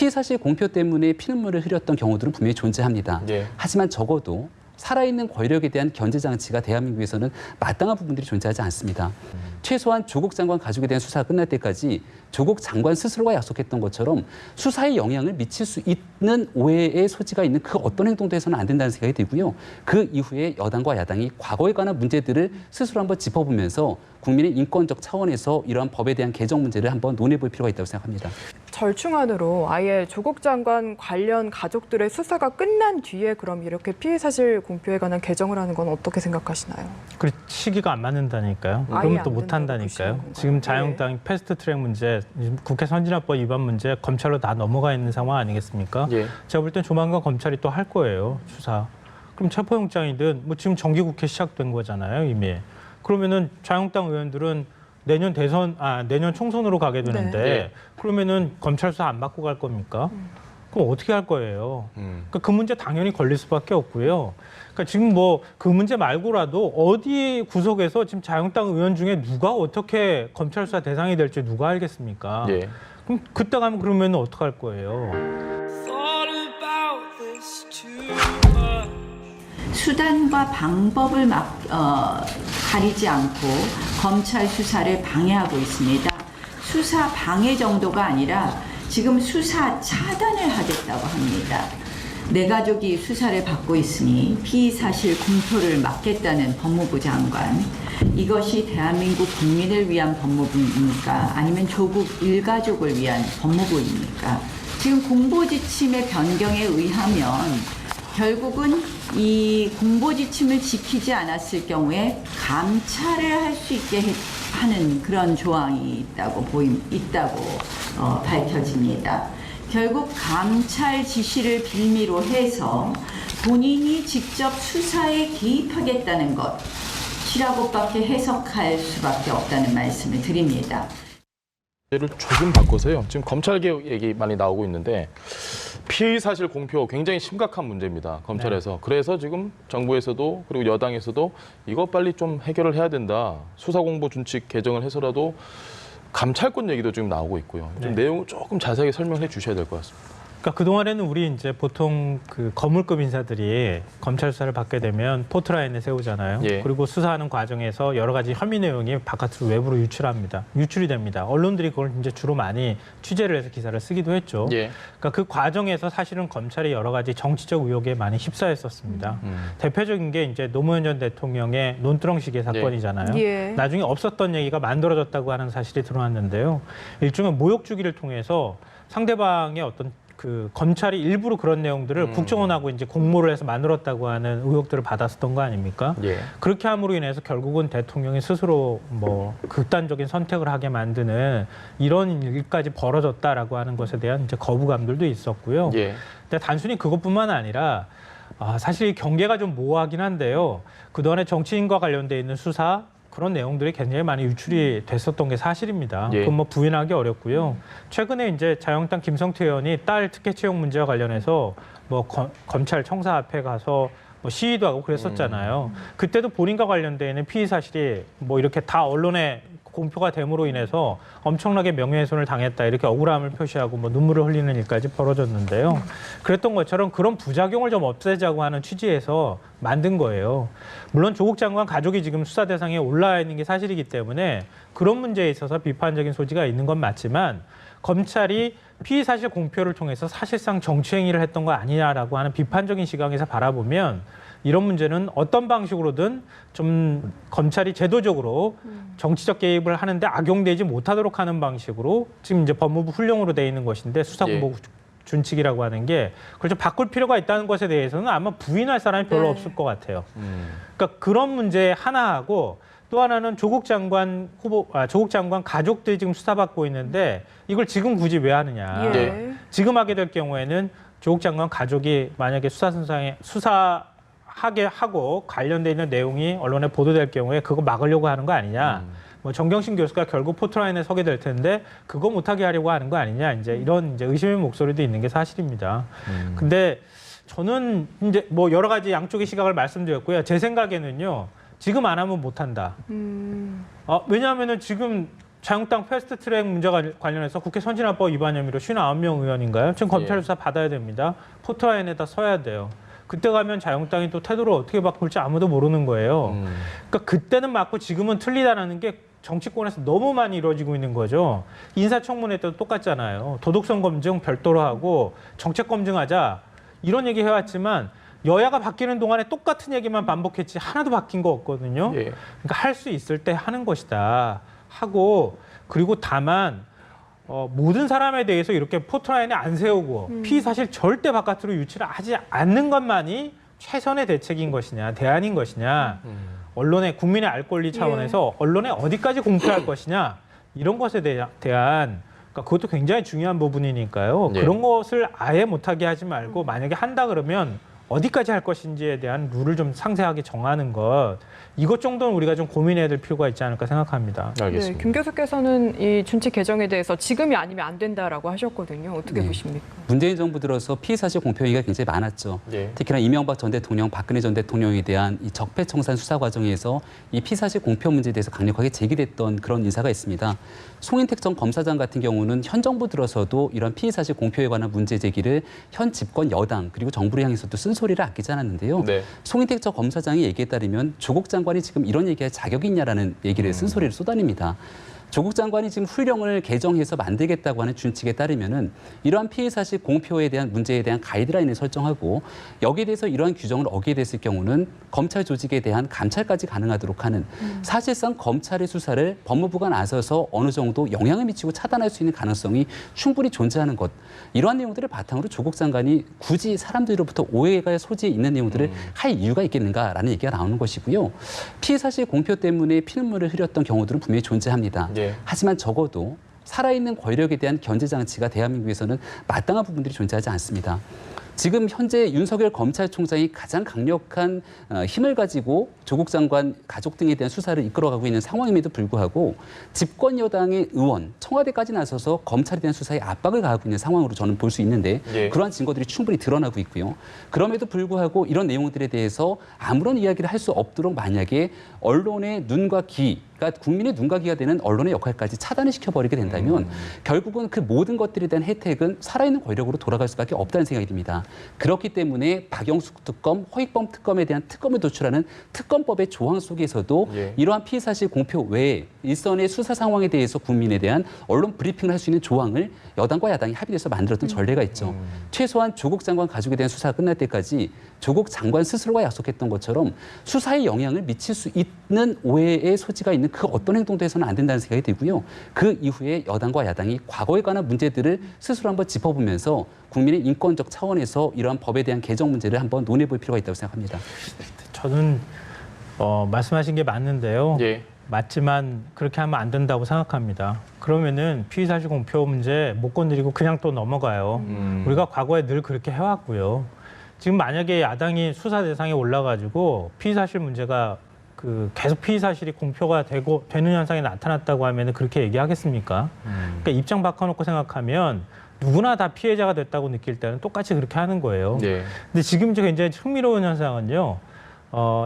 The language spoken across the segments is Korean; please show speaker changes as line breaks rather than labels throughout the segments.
피의 사실 공표 때문에 피눈물을 흘렸던 경우들은 분명히 존재합니다.
예.
하지만 적어도 살아있는 권력에 대한 견제 장치가 대한민국에서는 마땅한 부분들이 존재하지 않습니다. 최소한 조국 장관 가족에 대한 수사가 끝날 때까지 조국 장관 스스로가 약속했던 것처럼 수사에 영향을 미칠 수 있는 오해의 소지가 있는 그 어떤 행동도 해서는 안 된다는 생각이 들고요. 그 이후에 여당과 야당이 과거에 관한 문제들을 스스로 한번 짚어보면서 국민의 인권적 차원에서 이러한 법에 대한 개정 문제를 한번 논해볼 필요가 있다고 생각합니다.
절충안으로 아예 조국 장관 관련 가족들의 수사가 끝난 뒤에 그럼 이렇게 피의 사실 공표에 관한 개정을 하는 건 어떻게 생각하시나요?
그 시기가 안 맞는다니까요.
아예
그러면
안
또 못
된다고
한다니까요.
보시는 건가요?
지금 자유한국당이 패스트트랙 문제, 국회 선진화법 위반 문제 검찰로 다 넘어가 있는 상황 아니겠습니까?
예.
제가 볼 땐 조만간 검찰이 또 할 거예요, 수사. 그럼 체포영장이든 뭐 지금 정기국회 시작된 거잖아요, 이미. 그러면은 자유한국당 의원들은 내년 총선으로 가게 되는데
네.
그러면은 검찰 수사 안 받고 갈 겁니까? 그럼 어떻게 할 거예요? 그러니까 그 문제 당연히 걸릴 수밖에 없고요. 그러니까 지금 뭐 그 문제 말고라도 어디 구석에서 지금 자유한국당 의원 중에 누가 어떻게 검찰 수사 대상이 될지 누가 알겠습니까?
예.
그럼 그때 가면 그러면 어떡할 거예요?
수단과 방법을 가리지 않고 검찰 수사를 방해하고 있습니다. 수사 방해 정도가 아니라 지금 수사 차단을 하겠다고 합니다. 내 가족이 수사를 받고 있으니 피의사실 공표를 막겠다는 법무부 장관. 이것이 대한민국 국민을 위한 법무부입니까? 아니면 조국 일가족을 위한 법무부입니까? 지금 공보지침의 변경에 의하면 결국은 이 공보지침을 지키지 않았을 경우에 감찰을 할 수 있게 하는 그런 조항이 있다고 밝혀집니다. 결국 감찰 지시를 빌미로 해서 본인이 직접 수사에 개입하겠다는 것이라고밖에 해석할 수밖에 없다는 말씀을 드립니다.
를 조금 바꿔서요. 지금 검찰 개혁 얘기 많이 나오고 있는데 피의 사실 공표 굉장히 심각한 문제입니다. 검찰에서. 그래서 지금 정부에서도 그리고 여당에서도 이거 빨리 좀 해결을 해야 된다. 수사공보준칙 개정을 해서라도 감찰권 얘기도 지금 나오고 있고요. 좀 내용을 조금 자세하게 설명해 주셔야 될 것 같습니다.
그러니까 그동안에는 우리 이제 보통 그 거물급 인사들이 검찰 수사를 받게 되면 포트라인에 세우잖아요.
예.
그리고 수사하는 과정에서 여러 가지 혐의 내용이 바깥으로 외부로 유출이 됩니다. 언론들이 그걸 이제 주로 많이 취재를 해서 기사를 쓰기도 했죠.
예.
그러니까 그 과정에서 사실은 검찰이 여러 가지 정치적 의혹에 많이 휩싸였었습니다. 대표적인 게 이제 노무현 전 대통령의 논두렁시계 사건이잖아요.
예.
나중에 없었던 얘기가 만들어졌다고 하는 사실이 드러났는데요. 일종의 모욕 주기를 통해서 상대방의 어떤 그 검찰이 일부러 그런 내용들을 국정원하고 이제 공모를 해서 만들었다고 하는 의혹들을 받았었던 거 아닙니까?
예.
그렇게 함으로 인해서 결국은 대통령이 스스로 뭐 극단적인 선택을 하게 만드는 이런 일까지 벌어졌다라고 하는 것에 대한 이제 거부감들도 있었고요.
예.
근데 단순히 그것뿐만 아니라 사실 경계가 좀 모호하긴 한데요. 그동안에 정치인과 관련돼 있는 수사 그런 내용들이 굉장히 많이 유출이 됐었던 게 사실입니다.
예.
그건 뭐 부인하기 어렵고요. 최근에 이제 자유한국당 김성태 의원이 딸 특혜 채용 문제와 관련해서 뭐 검찰 청사 앞에 가서 뭐 시위도 하고 그랬었잖아요. 그때도 본인과 관련돼 있는 피의 사실이 뭐 이렇게 다 언론에 공표가 됨으로 인해서 엄청나게 명예훼손을 당했다 이렇게 억울함을 표시하고 뭐 눈물을 흘리는 일까지 벌어졌는데요. 그랬던 것처럼 그런 부작용을 좀 없애자고 하는 취지에서 만든 거예요. 물론 조국 장관 가족이 지금 수사 대상에 올라와 있는 게 사실이기 때문에 그런 문제에 있어서 비판적인 소지가 있는 건 맞지만 검찰이 피의 사실 공표를 통해서 사실상 정치 행위를 했던 거 아니냐라고 하는 비판적인 시각에서 바라보면 이런 문제는 어떤 방식으로든 좀 검찰이 제도적으로 정치적 개입을 하는데 악용되지 못하도록 하는 방식으로 지금 이제 법무부 훈령으로 돼 있는 것인데 수사공보 준칙이라고 하는 게 그걸 좀 바꿀 필요가 있다는 것에 대해서는 아마 부인할 사람이 별로 없을 것 같아요. 그러니까 그런 문제 하나하고 또 하나는 조국 장관 가족들이 지금 수사받고 있는데 이걸 지금 굳이 왜 하느냐.
예.
지금 하게 될 경우에는 조국 장관 가족이 만약에 수사하게 하고 관련돼 있는 내용이 언론에 보도될 경우에 그거 막으려고 하는 거 아니냐. 뭐 정경심 교수가 결국 포트라인에 서게 될 텐데 그거 못하게 하려고 하는 거 아니냐. 이제 이런 이제 의심의 목소리도 있는 게 사실입니다. 근데 저는 이제 뭐 여러 가지 양쪽의 시각을 말씀드렸고요. 제 생각에는요. 지금 안 하면 못 한다. 왜냐하면은 지금 자유한국당 패스트트랙 문제가 관련해서 국회 선진화법 위반 혐의로 59명 의원인가요? 지금 검찰 수사 받아야 됩니다. 포토라인에다 서야 돼요. 그때 가면 자유한국당이 또 태도를 어떻게 바꿀지 아무도 모르는 거예요. 그러니까 그때는 맞고 지금은 틀리다라는 게 정치권에서 너무 많이 이루어지고 있는 거죠. 인사청문회 때도 똑같잖아요. 도덕성 검증 별도로 하고 정책 검증하자 이런 얘기 해왔지만 여야가 바뀌는 동안에 똑같은 얘기만 반복했지 하나도 바뀐 거 없거든요.
예.
그러니까 할 수 있을 때 하는 것이다 하고 그리고 다만 모든 사람에 대해서 이렇게 포토라인에 안 세우고 피의 사실 절대 바깥으로 유치를 하지 않는 것만이 최선의 대책인 것이냐, 대안인 것이냐, 언론의 국민의 알 권리 차원에서 언론에 어디까지 공표할 것이냐 이런 것에 대한 그러니까 그것도 굉장히 중요한 부분이니까요.
예.
그런 것을 아예 못하게 하지 말고 만약에 한다 그러면 어디까지 할 것인지에 대한 룰을 좀 상세하게 정하는 것 이것 정도는 우리가 좀 고민해야 될 필요가 있지 않을까 생각합니다.
알겠습니다.
네, 김 교수께서는 이 준칙 개정에 대해서 지금이 아니면 안 된다라고 하셨거든요. 어떻게
네.
보십니까?
문재인 정부 들어서 피의 사실 공표 얘기가 굉장히 많았죠.
예.
특히나 이명박 전 대통령, 박근혜 전 대통령에 대한 이 적폐청산 수사 과정에서 이 피의 사실 공표 문제에 대해서 강력하게 제기됐던 그런 인사가 있습니다. 송인택 전 검사장 같은 경우는 현 정부 들어서도 이런 피의 사실 공표에 관한 문제 제기를 현 집권 여당 그리고 정부를 향해서도 쓴소리를 아끼지 않았는데요.
네.
송인택 전 검사장의 얘기에 따르면 조국 장관이 지금 이런 얘기할 자격이 있냐라는 얘기를 쓴소리를 쏟아냅니다. 조국 장관이 지금 훈령을 개정해서 만들겠다고 하는 준칙에 따르면은 이러한 피해 사실 공표에 대한 문제에 대한 가이드라인을 설정하고 여기에 대해서 이러한 규정을 어기게 됐을 경우는 검찰 조직에 대한 감찰까지 가능하도록 하는 사실상 검찰의 수사를 법무부가 나서서 어느 정도 영향을 미치고 차단할 수 있는 가능성이 충분히 존재하는 것. 이러한 내용들을 바탕으로 조국 장관이 굳이 사람들로부터 오해가 소지에 있는 내용들을 할 이유가 있겠는가라는 얘기가 나오는 것이고요. 피해 사실 공표 때문에 피눈물을 흘렸던 경우들은 분명히 존재합니다.
예.
하지만 적어도 살아있는 권력에 대한 견제 장치가 대한민국에서는 마땅한 부분들이 존재하지 않습니다. 지금 현재 윤석열 검찰총장이 가장 강력한 힘을 가지고 조국 장관 가족 등에 대한 수사를 이끌어가고 있는 상황임에도 불구하고 집권 여당의 의원, 청와대까지 나서서 검찰에 대한 수사에 압박을 가하고 있는 상황으로 저는 볼 수 있는데
예.
그러한 증거들이 충분히 드러나고 있고요. 그럼에도 불구하고 이런 내용들에 대해서 아무런 이야기를 할 수 없도록 만약에 언론의 눈과 귀, 그러니까 국민의 눈과 귀가 되는 언론의 역할까지 차단을 시켜버리게 된다면 결국은 그 모든 것들에 대한 혜택은 살아있는 권력으로 돌아갈 수밖에 없다는 생각이 듭니다. 그렇기 때문에 박영숙 특검, 허익범 특검에 대한 특검을 도출하는 특검법의 조항 속에서도
예.
이러한 피의 사실 공표 외에 일선의 수사 상황에 대해서 국민에 대한 언론 브리핑을 할 수 있는 조항을 여당과 야당이 합의돼서 만들었던 전례가 있죠. 최소한 조국 장관 가족에 대한 수사가 끝날 때까지 조국 장관 스스로가 약속했던 것처럼 수사에 영향을 미칠 수 있는 오해의 소지가 있는 그 어떤 행동도 해서는 안 된다는 생각이 들고요. 그 이후에 여당과 야당이 과거에 관한 문제들을 스스로 한번 짚어보면서 국민의 인권적 차원에서 이러한 법에 대한 개정 문제를 한번 논해볼 필요가 있다고 생각합니다.
저는 말씀하신 게 맞는데요.
예.
맞지만 그렇게 하면 안 된다고 생각합니다. 그러면은 피의사실 공표 문제 못 건드리고 그냥 또 넘어가요. 우리가 과거에 늘 그렇게 해왔고요. 지금 만약에 야당이 수사 대상에 올라가지고 피의사실 문제가 계속 피의사실이 공표가 되는 현상이 나타났다고 하면 그렇게 얘기하겠습니까? 그러니까 입장 바꿔놓고 생각하면 누구나 다 피해자가 됐다고 느낄 때는 똑같이 그렇게 하는 거예요.
예.
근데 지금 굉장히 흥미로운 현상은요.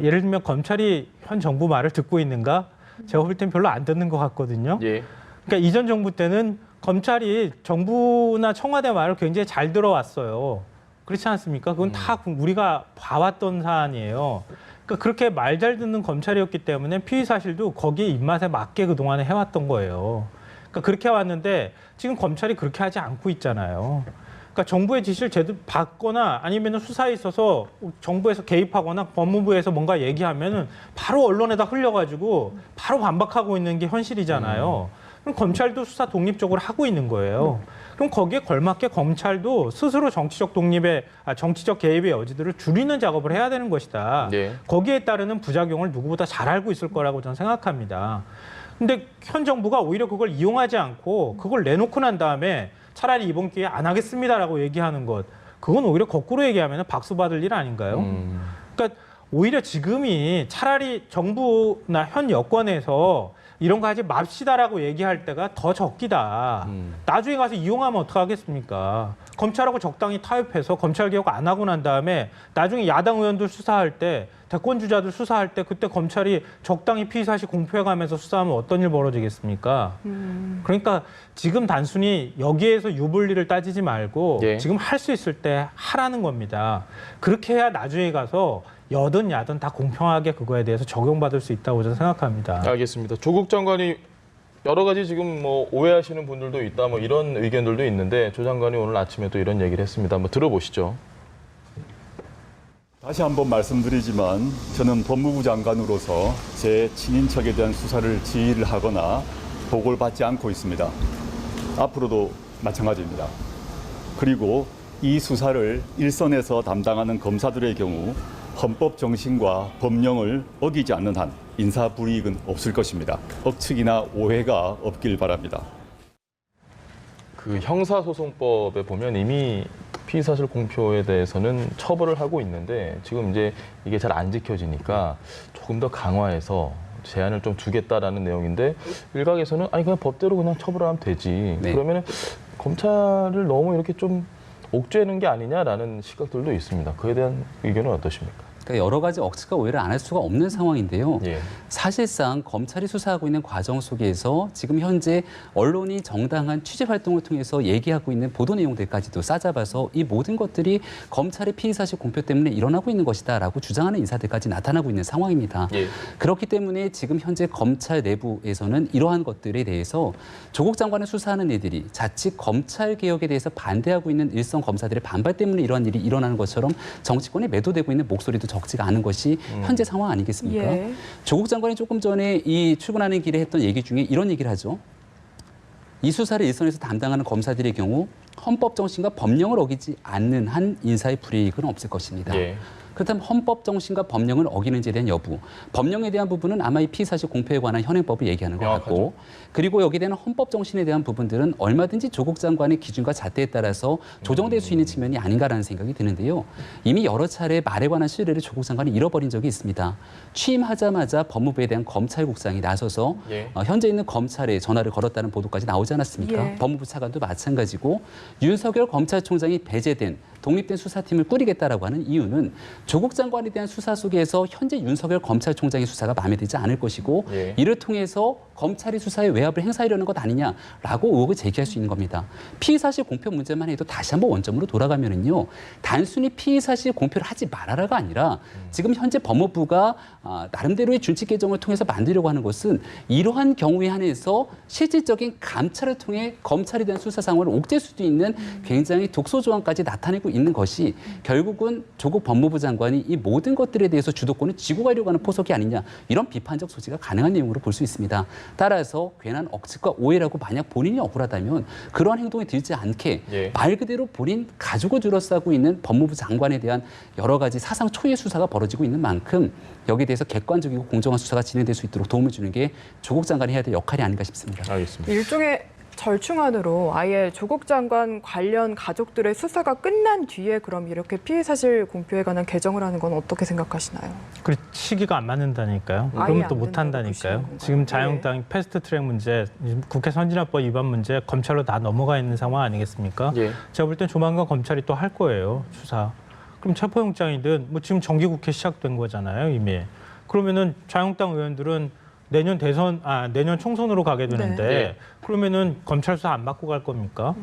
예를 들면 검찰이 현 정부 말을 듣고 있는가? 제가 볼 땐 별로 안 듣는 것 같거든요.
예.
그러니까 이전 정부 때는 검찰이 정부나 청와대 말을 굉장히 잘 들어왔어요. 그렇지 않습니까? 그건 다 우리가 봐왔던 사안이에요. 그러니까 그렇게 말 잘 듣는 검찰이었기 때문에 피의 사실도 거기에 입맛에 맞게 그동안에 해왔던 거예요. 그러니까 그렇게 해왔는데 지금 검찰이 그렇게 하지 않고 있잖아요. 그러니까 정부의 지시를 제대로 받거나 아니면 수사에 있어서 정부에서 개입하거나 법무부에서 뭔가 얘기하면은 바로 언론에다 흘려가지고 바로 반박하고 있는 게 현실이잖아요. 그럼 검찰도 수사 독립적으로 하고 있는 거예요. 그럼 거기에 걸맞게 검찰도 스스로 정치적 개입의 여지들을 줄이는 작업을 해야 되는 것이다.
네.
거기에 따르는 부작용을 누구보다 잘 알고 있을 거라고 저는 생각합니다. 근데 현 정부가 오히려 그걸 이용하지 않고 그걸 내놓고 난 다음에 차라리 이번 기회에 안 하겠습니다라고 얘기하는 것. 그건 오히려 거꾸로 얘기하면 박수 받을 일 아닌가요? 그러니까 오히려 지금이 차라리 정부나 현 여권에서 이런 거 하지 맙시다라고 얘기할 때가 더 적기다. 나중에 가서 이용하면 어떡하겠습니까? 검찰하고 적당히 타협해서 검찰 개혁 안 하고 난 다음에 나중에 야당 의원들 수사할 때 대권 주자들 수사할 때 그때 검찰이 적당히 피의 사실 공표해가면서 수사하면 어떤 일 벌어지겠습니까? 그러니까 지금 단순히 여기에서 유불리를 따지지 말고
예.
지금 할 수 있을 때 하라는 겁니다. 그렇게 해야 나중에 가서 여든 야든 다 공평하게 그거에 대해서 적용받을 수 있다고 저는 생각합니다.
알겠습니다. 조국 장관이 여러 가지 지금 뭐 오해하시는 분들도 있다, 뭐 이런 의견들도 있는데 조 장관이 오늘 아침에 또 이런 얘기를 했습니다. 한번 들어보시죠.
다시 한번 말씀드리지만 저는 법무부 장관으로서 제 친인척에 대한 수사를 지휘를 하거나 보고를 받지 않고 있습니다. 앞으로도 마찬가지입니다. 그리고 이 수사를 일선에서 담당하는 검사들의 경우 헌법 정신과 법령을 어기지 않는 한 인사불이익은 없을 것입니다. 억측이나 오해가 없길 바랍니다.
그 형사소송법에 보면 이미 피의사실 공표에 대해서는 처벌을 하고 있는데 지금 이제 이게 잘 안 지켜지니까 조금 더 강화해서 제한을 좀 두겠다라는 내용인데 일각에서는 아니 그냥 법대로 그냥 처벌을 하면 되지.
네.
그러면은 검찰을 너무 이렇게 좀 옥죄는 게 아니냐라는 시각들도 있습니다. 그에 대한 의견은 어떠십니까?
그러니까 여러 가지 억측과 오해를 안 할 수가 없는 상황인데요.
예.
사실상 검찰이 수사하고 있는 과정 속에서 지금 현재 언론이 정당한 취재 활동을 통해서 얘기하고 있는 보도 내용들까지도 싸잡아서 이 모든 것들이 검찰의 피의사실 공표 때문에 일어나고 있는 것이다라고 주장하는 인사들까지 나타나고 있는 상황입니다.
예.
그렇기 때문에 지금 현재 검찰 내부에서는 이러한 것들에 대해서 조국 장관을 수사하는 이들이 자칫 검찰 개혁에 대해서 반대하고 있는 일선 검사들의 반발 때문에 이러한 일이 일어나는 것처럼 정치권에 매도되고 있는 목소리도 적지가 않은 것이 현재 상황 아니겠습니까?
예.
조국 장관이 조금 전에 이 출근하는 길에 했던 얘기 중에 이런 얘기를 하죠. 이 수사를 일선에서 담당하는 검사들의 경우 헌법 정신과 법령을 어기지 않는 한 인사의 불이익은 없을 것입니다.
예.
그렇다면 헌법 정신과 법령을 어기는지에 대한 여부, 법령에 대한 부분은 아마 이 피의사실 공표에 관한 현행법을 얘기하는 것
명확하죠.
같고, 그리고 여기에 대한 헌법 정신에 대한 부분들은 얼마든지 조국 장관의 기준과 잣대에 따라서 조정될 수 있는 측면이 아닌가라는 생각이 드는데요. 이미 여러 차례 말에 관한 신뢰를 조국 장관이 잃어버린 적이 있습니다. 취임하자마자 법무부에 대한 검찰국장이 나서서
예.
현재 있는 검찰에 전화를 걸었다는 보도까지 나오지 않았습니까?
예.
법무부 차관도 마찬가지고 윤석열 검찰총장이 배제된 독립된 수사팀을 꾸리겠다라고 하는 이유는 조국 장관에 대한 수사 속에서 현재 윤석열 검찰총장의 수사가 마음에 들지 않을 것이고
예.
이를 통해서 검찰이 수사에 외압을 행사하려는 것 아니냐라고 의혹을 제기할 수 있는 겁니다. 피의사실 공표 문제만 해도 다시 한번 원점으로 돌아가면은요. 단순히 피의사실 공표를 하지 말아라가 아니라 지금 현재 법무부가 나름대로의 준칙 개정을 통해서 만들려고 하는 것은 이러한 경우에 한해서 실질적인 감찰을 통해 검찰에 대한 수사 상황을 옥죄할 수도 있는 굉장히 독소 조항까지 나타내고 있는 것이 결국은 조국 법무부 장관이 이 모든 것들에 대해서 주도권을 쥐고 가려고 하는 포석이 아니냐 이런 비판적 소지가 가능한 내용으로 볼 수 있습니다. 따라서 괜한 억측과 오해라고 만약 본인이 억울하다면 그러한 행동에 들지 않게
예.
말 그대로 본인 가족을 둘러싸고 있는 법무부 장관에 대한 여러 가지 사상 초유의 수사가 벌어지고 있는 만큼 여기에 대해서 객관적이고 공정한 수사가 진행될 수 있도록 도움을 주는 게 조국 장관이 해야 될 역할이 아닌가 싶습니다.
알겠습니다.
일종의 절충안으로 아예 조국 장관 관련 가족들의 수사가 끝난 뒤에 그럼 이렇게 피의사실 공표에 관한 개정을 하는 건 어떻게 생각하시나요?
그 시기가 안 맞는다니까요.
아예
그러면
안
또
된다고
못한다니까요.
보시는 건가요?
지금 자유한국당이 패스트트랙 문제, 국회 선진화법 위반 문제 검찰로 다 넘어가 있는 상황 아니겠습니까?
예.
제가 볼 땐 조만간 검찰이 또 할 거예요, 수사. 그럼 체포영장이든 뭐 지금 정기국회 시작된 거잖아요, 이미. 그러면은 자유한국당 의원들은 내년 내년 총선으로 가게 되는데
네.
그러면은 검찰 수사 안 받고 갈 겁니까?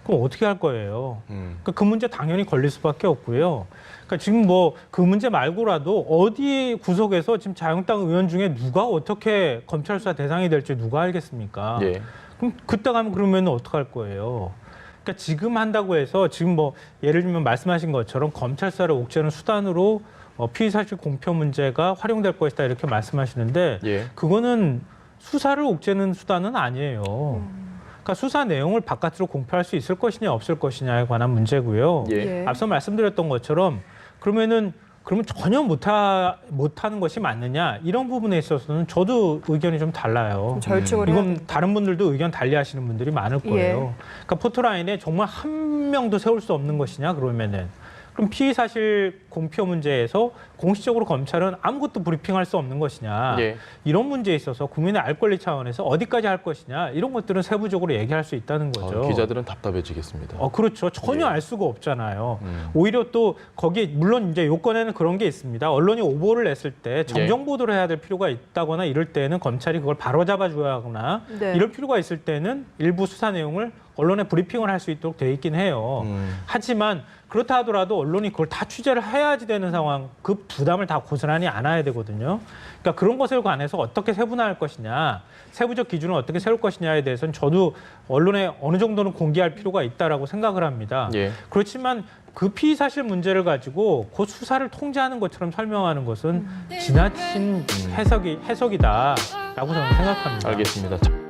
그럼 어떻게 할 거예요? 그러니까 그 문제 당연히 걸릴 수밖에 없고요. 그러니까 지금 뭐 그 문제 말고라도 어디 구석에서 지금 자유한국당 의원 중에 누가 어떻게 검찰 수사 대상이 될지 누가 알겠습니까?
예.
그럼 그때 가면 그러면 어떻게 할 거예요? 그러니까 지금 한다고 해서 지금 뭐 예를 들면 말씀하신 것처럼 검찰 수사를 옥죄는 수단으로 피의사실 공표 문제가 활용될 것이다 이렇게 말씀하시는데
예.
그거는 수사를 옥죄는 수단은 아니에요. 그러니까 수사 내용을 바깥으로 공표할 수 있을 것이냐 없을 것이냐에 관한 문제고요.
예.
앞서 말씀드렸던 것처럼 그러면 전혀 못하는 것이 맞느냐 이런 부분에 있어서는 저도 의견이 좀 달라요.
절충을 해야
이건
된다.
다른 분들도 의견 달리하시는 분들이 많을 거예요.
예.
그러니까 포토라인에 정말 한 명도 세울 수 없는 것이냐 그러면은 그럼 피의 사실 공표 문제에서 공식적으로 검찰은 아무것도 브리핑할 수 없는 것이냐.
예.
이런 문제에 있어서 국민의 알 권리 차원에서 어디까지 할 것이냐. 이런 것들은 세부적으로 얘기할 수 있다는 거죠.
기자들은 답답해지겠습니다.
그렇죠. 전혀
예.
알 수가 없잖아요. 오히려 또 거기에 물론 이제 요건에는 그런 게 있습니다. 언론이 오보를 냈을 때 정정 보도를 해야 될 필요가 있다거나 이럴 때는 검찰이 그걸 바로 잡아줘야 하거나
네.
이럴 필요가 있을 때는 일부 수사 내용을 언론에 브리핑을 할 수 있도록 돼 있긴 해요. 하지만 그렇다 하더라도 언론이 그걸 다 취재를 해야지 되는 상황, 그 부담을 다 고스란히 안아야 되거든요. 그러니까 그런 것에 관해서 어떻게 세분화할 것이냐, 세부적 기준을 어떻게 세울 것이냐에 대해서는 저도 언론에 어느 정도는 공개할 필요가 있다라고 생각을 합니다.
예.
그렇지만 그 피의 사실 문제를 가지고 그 수사를 통제하는 것처럼 설명하는 것은 지나친 해석이다라고 저는 생각합니다.
알겠습니다.